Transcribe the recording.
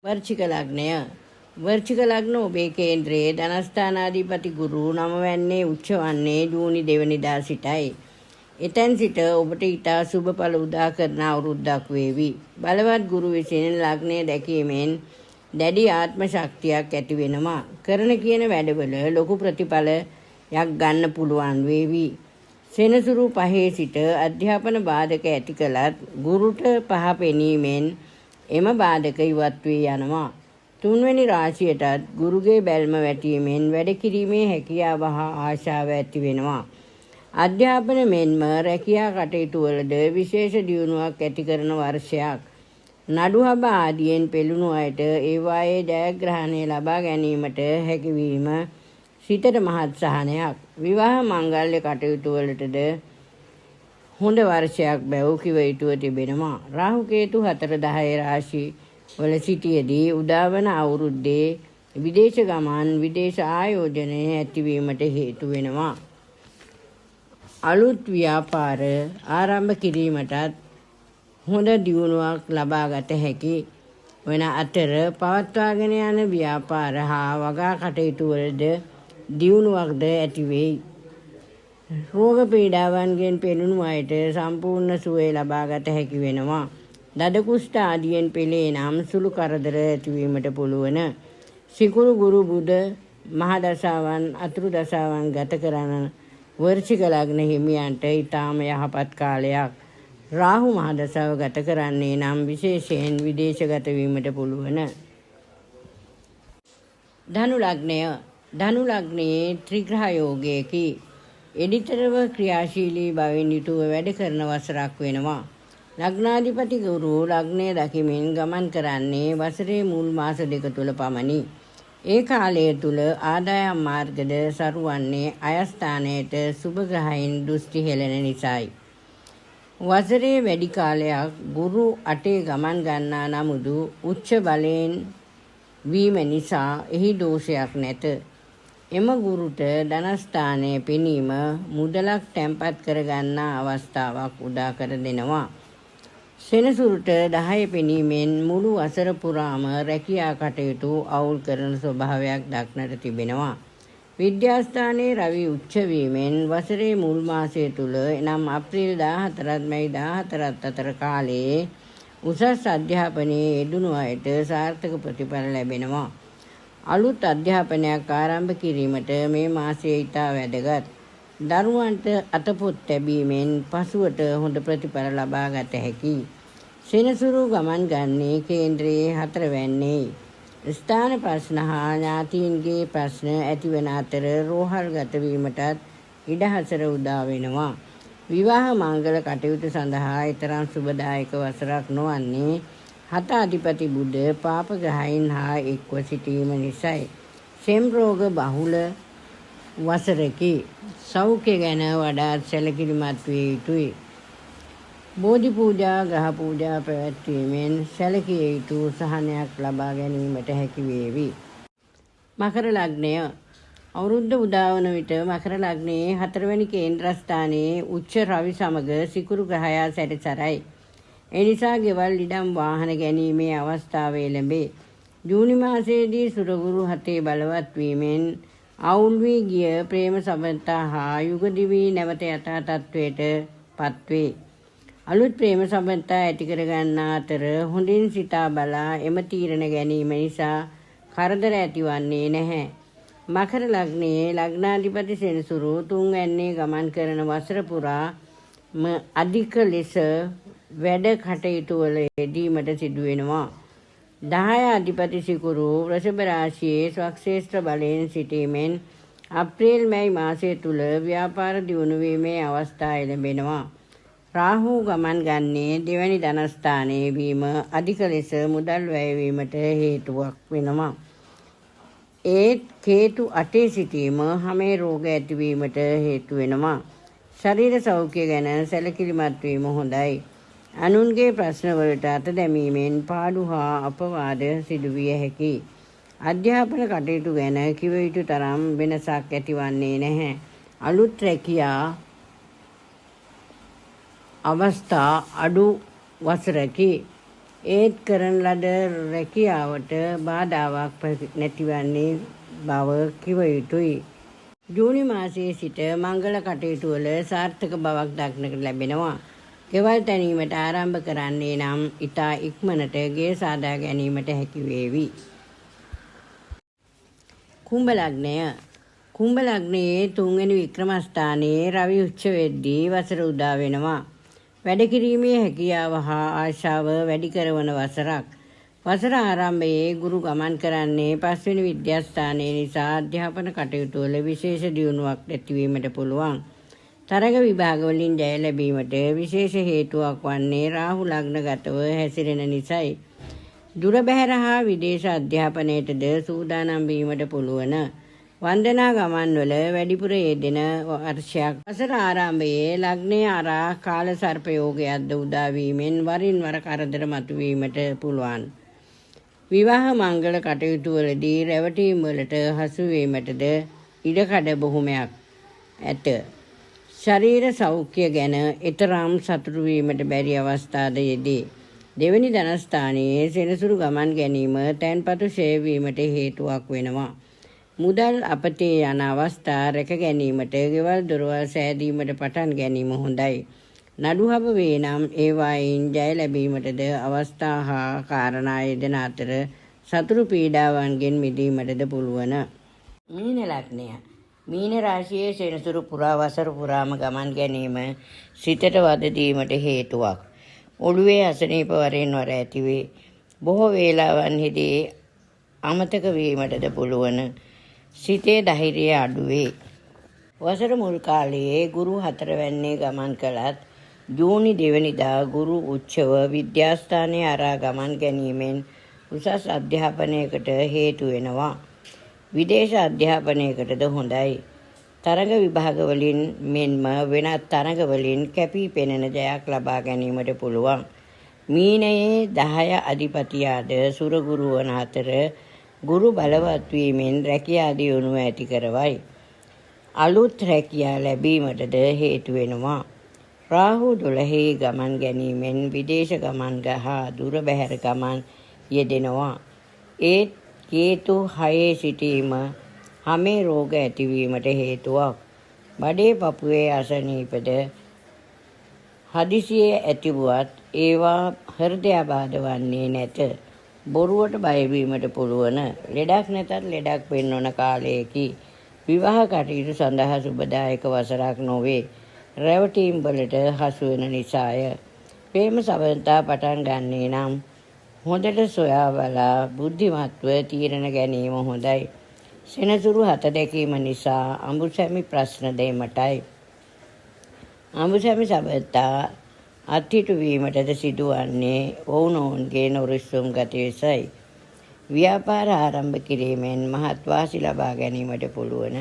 වර්චික ලග්නය. වර්චික ලග්න ඔබේ කේන්ද්‍රයේ ධනස්ථානාධිපති ගුරු 9 වැන්නේ උච්ච වන්නේ ජූනි 2 වෙනිදා සිටයි. එතෙන් සිට ඔබට ඊටා සුබඵල උදා කරන අවුරුද්දක් වේවි. බලවත් ගුරු විසින් ලග්නය දැකීමෙන් දැඩි ආත්ම ශක්තියක් ඇති වෙනවා. කරන කියන වැඩවල ලොකු ප්‍රතිඵලයක් ගන්න පුළුවන් වේවි. සෙනසුරු 5 සිට අධ්‍යාපන බාධක ඇති කළත් ගුරුට පහ පෙනීමෙන් එම බාධක ඉවත් වී යනවා. 3 වෙනි රාශියටත් ගුරුගේ බැල්ම වැටීමෙන් වැඩ කිරීමේ හැකියාව හා ආශාව ඇති වෙනවා. අධ්‍යාපන මෙන්ම රැකියා කටයුතු වලද විශේෂ දියුණුවක් ඇති කරන වර්ෂයක්. නඩුහබ ආදියෙන් පෙළුණු අයට ඒවායේ ජයග්‍රහණය ලබා ගැනීමට හැකියවීම සිතට මහත් සහනයක්. විවාහ මංගල්‍ය කටයුතු වලටද හොඳ වර්ෂයක් බැව් කිව යුතුව තිබෙනවා. රාහු කේතු 4-10 රාශි වල සිටියේදී උදාවන අවුරුද්දේ විදේශ ගමන් විදේශ ආයෝජන ඇතිවීමට හේතු වෙනවා. අලුත් ව්‍යාපාර ආරම්භ කිරීමටත් හොඳ දියුණුවක් ලබාගත හැකි වන අතර පවත්වාගෙන යන ව්‍යාපාර හා වගා කටයුතු වලද දියුණුවක්ද ඇති වෙයි. රෝග පීඩාවන්ගෙන් පෙළුණු අයට සම්පූර්ණ සුවය ලබාගත හැකි වෙනවා. දද කුෂ්ඨ ආදියෙන් පෙළේ නම් සුළු කරදර ඇතිවීමට පුළුවන්. සිකුරු ගුරු බුධ මහ දශාවන් අතුරු දශාවන් ගත කරන වර්චික ලග්න හිමියන්ට ඊටාම යහපත් කාලයක්. රාහු මහ දශාව ගත කරන්නේ නම් විශේෂයෙන් විදේශගත වීමට පුළුවන්. ධනු ලග්නය. ධනු ලග්නයේ ත්‍රිග්‍රහ යෝගයේකි. එඩිතරව ක්‍රියාශීලී බවින් යුතුව වැඩ කරන වසරක් වෙනවා. ලග්නාධිපති ගුරු ලග්නය දකිමින් ගමන් කරන්නේ වසරේ මුල් මාස 2 තුල පමණි. ඒ කාලය තුල ආදායම් මාර්ගද සරුවන්නේ අයස්ථානයට සුබ ග්‍රහයන් දෘෂ්ටි හෙළන නිසායි. වසරේ වැඩි කාලයක් ගුරු 8 ගමන් ගන්නා නමුදු උච්ච බලයෙන් වීම නිසා එහි දෝෂයක් නැත. එම ගුරුට ධනස්ථානයේ පෙනීම මුදලක් තැන්පත් කරගන්නා අවස්ථාවක් උදා කර දෙනවා. සෙනසුරුට 10 පෙනීමෙන් මුළු වසර පුරාම රැකියා කටයුතු අවුල් කරන ස්වභාවයක් දක්නට තිබෙනවා. විද්‍යාස්ථානයේ රවි උච්ච වීමෙන් වසරේ මුල් මාසය තුල එනම් අප්‍රේල් 14 මැයි 14 අතර කාලයේ උසස් අධ්‍යාපනයේ යෙදුණු අයට සාර්ථක ප්‍රතිඵල ලැබෙනවා. අලුත් අධ්‍යාපනයක් ආරම්භ කිරීමට මේ මාසයේ ඉතා වැදගත්. දරුවන්ට අතපොත් ලැබීමෙන් පසුවට හොඳ ප්‍රතිඵල ලබා ගත හැකියි. සෙනසුරු ගමන් ගන්නේ කේන්ද්‍රයේ 4 වැන්නේ. ස්ථාන ප්‍රශ්න හා ඥාතීන්ගේ ප්‍රශ්න ඇතිවන අතර රෝහල්ගත වීමටත් ඉඩහසර උදා වෙනවා. විවාහ මංගල කටයුතු සඳහා ඊතරම් සුබදායක වසරක් නොවන්නේ 7 අධිපති බුධ පාප ග්‍රහයන් හා එක්ව සිටීම නිසායි. සෙම් රෝග බහුල වසරකි. සෞඛ්‍ය ගැන වඩාත් සැලකිලිමත් විය යුතුයි. බෝධි පූජා ග්‍රහ පූජා පැවැත්වීමෙන් සැලකිය යුතු සහනයක් ලබා ගැනීමට හැකි වේවි. මකර ලග්නය. අවුරුද්ද උදාවන විට මකර ලග්නයේ 4 වෙනි කේන්ද්‍රස්ථානයේ උච්ච රවි සමග සිකුරු ග්‍රහයා සැරිසරයි. ඒ නිසා ගෙවල් ඉඩම් වාහන ගැනීමේ අවස්ථාව ලැබේ. ජූනි මාසයේදී සුරගුරු 7 බලවත් වීමෙන් අවුල් වී ගිය ප්‍රේම සම්බන්ධතා හා යුග දිවි නැවත යථා තත්වයට පත්වේ. අලුත් ප්‍රේම සම්බන්ධතා ඇති කර ගන්නා අතර හොඳින් සිතා බලා එම තීරණ ගැනීම නිසා කරදර ඇතිවන්නේ නැහැ. මකර ලග්නයේ ලග්නාධිපති සෙනසුරු 3 වැන්නේ ගමන් කරන වසර පුරා අධික ලෙස වැඩ කටයුතු වල යෙදීමට සිදු වෙනවා. 10 අධිපති සිකුරු වෘෂභ රාශියේ ස්වක්ෂේත්‍ර බලයෙන් සිටීමෙන් අප්‍රේල් මැයි මාසය තුල ව්‍යාපාර දියුණු වීමේ අවස්ථා ලැබෙනවා. රාහු ගමන් ගන්නේ දෙවැනි ධනස්ථානයේ වීම අධික ලෙස මුදල් වැය වීමට හේතුවක් වෙනවා. ඒත් කේතු 8 සිටීම හැමේ රෝග ඇතිවීමට හේතු වෙනවා. ශරීර සෞඛ්‍ය ගැන සැලකිලිමත් වීම හොඳයි. අනුන්ගේ ප්‍රශ්න වලට අත දැමීමෙන් පාඩු හා අපවාද සිදුවිය හැකියි. අධ්‍යාපන කටයුතු ගැන කිව යුතු තරම් වෙනසක් ඇතිවන්නේ නැහැ. අලුත් රැකියා අවස්ථා අඩු වසරකි. ඒත් කරන ලද රැකියාවට බාධාවක් නැතිවන්නේ බව කිව යුතුයි. ජූනි මාසයේ සිට මංගල කටයුතු වල සාර්ථක බවක් දක්නට ලැබෙනවා. ගෙවල් තැනීමට ආරම්භ කරන්නේ නම් ඉතා ඉක්මනට ගේ සාදා ගැනීමට හැකි වේවි. කුම්භ ලග්නය. කුම්භ ලග්නයේ 3 වෙනි වික්‍රමස්ථානයේ රවි උච්ච වෙද්දී වසර උදා වෙනවා. වැඩ කිරීමේ හැකියාව හා ආශාව වැඩි කරන වසරක්. වසර ආරම්භයේ ගුරු ගමන් කරන්නේ 5 වෙනි විද්‍යාස්ථානයේ නිසා අධ්‍යාපන කටයුතු වල විශේෂ දියුණුවක් ඇතිවීමට පුළුවන්. තරග විභාග වලින් ජය ලැබීමට විශේෂ හේතුවක් වන්නේ රාහු ලග්නගතව හැසිරෙන නිසයි. දුර බැහැර හා විදේශ අධ්‍යාපනයටද සූදානම් වීමට පුළුවන්. වන්දනා ගමන්වල වැඩිපුර යෙදෙන වර්ෂයක්. වසර ආරම්භයේ ලග්නය අරා කාල සර්ප යෝගයක්ද උදා වීමෙන් වරින් වර කරදර මතුවීමට පුළුවන්. විවාහ මංගල කටයුතු වලදී රැවටීම් වලට හසු වීමටද ඉඩකඩ බොහොමයක් ඇත. ශරීර සෞඛ්‍ය ගැන ඊතරම් සතුටු වීමට බැරි අවස්ථාද යෙදී. දෙවැනි ධනස්ථානයේ සෙනසුරු ගමන් ගැනීම තැන්පතු ෂේ වීමට හේතුවක් වෙනවා. මුදල් අපතේ යන අවස්ථා රැක ගැනීමට ගෙවල් දොරවල් සෑදීමට පටන් ගැනීම හොඳයි. නඩුහබ වේ නම් ඒවායින් ජය ලැබීමටද අවස්ථා හා කාරණා යෙදෙන අතර සතුරු පීඩාවන්ගෙන් මිදීමටද පුළුවන්. මීන ලග්නය. මීන රාශියේ සෙනසුරු පුරා වසර පුරාම ගමන් ගැනීම සිතට වද දීමට හේතුවක්. ඔළුවේ අසනීප වරින් වර ඇතිවේ. බොහෝ වේලාවන්හිදී අමතක වීමටද පුළුවන්. සිතේ ධෛර්යය අඩුවේ. වසර මුල් කාලයේ ගුරු 4 වැන්නේ ගමන් කළත් ජූනි 2 වෙනිදා ගුරු උච්චව විද්‍යාස්ථානයේ අරා ගමන් ගැනීමෙන් උසස් අධ්‍යාපනයකට හේතු වෙනවා. විදේශ අධ්‍යාපනයකටද හොඳයි. තරග විභාග වලින් මෙන්ම වෙනත් තරග වලින් කැපී පෙනෙන ජයක් ලබා ගැනීමට පුළුවන්. මීනයේ 10 අධිපතියාද සුර ගුරු වන අතර ගුරු බලවත් වීමෙන් රැකියා දියුණුව ඇති කරවයි. අලුත් රැකියා ලැබීමටද හේතු වෙනවා. රාහු 12 ගමන් ගැනීමෙන් විදේශ ගමන් හා දුර බැහැර ගමන් යෙදෙනවා. ඒත් කේතු 6 සිටීම හැමේ රෝග ඇතිවීමට හේතුවක්. බඩේ පපුවේ අසනීපද හදිසියේ ඇතිවුවත් ඒවා හෘදයාබාධ වන්නේ නැත. බොරුවට බය වීමට පුළුවන්. ලෙඩක් නැතත් ලෙඩක් වෙන්නවන කාලයකි. විවාහ කටයුතු සඳහා සුබදායක වසරක් නොවේ. රැවටීම් වලට හසු වෙන නිසාය. ප්‍රේම සබඳතා පටන් ගන්නේ නම් හොඳට සොයා බලා බුද්ධිමත්ව තීරණ ගැනීම හොඳයි. සෙනසුරු 7 දැකීම නිසා අඹුසැමි ප්‍රශ්න දෙීමටයි. අඹුසැමි සබඳතා අත්හිටු වීමටද සිදුවන්නේ ඔවුනොවුන්ගේ නොරිස්සුම් ගතියසයි. ව්‍යාපාර ආරම්භ කිරීමෙන් මහත් වාසි ලබා ගැනීමට පුළුවන්.